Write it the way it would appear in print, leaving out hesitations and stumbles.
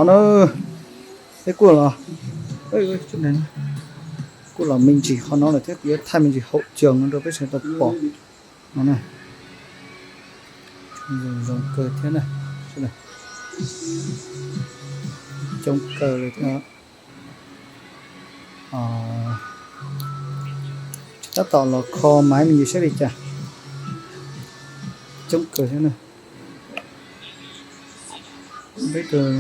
nó cái cua là ơi chỗ này cua là mình chỉ họ nó là thiết kế thay mình chỉ hậu trường nó đâu biết sẽ tập bỏ nó này dùng cờ thế này chỗ này trong cờ này thế chắc tỏ là kho máy mình sẽ đi chả trong cờ thế này bây giờ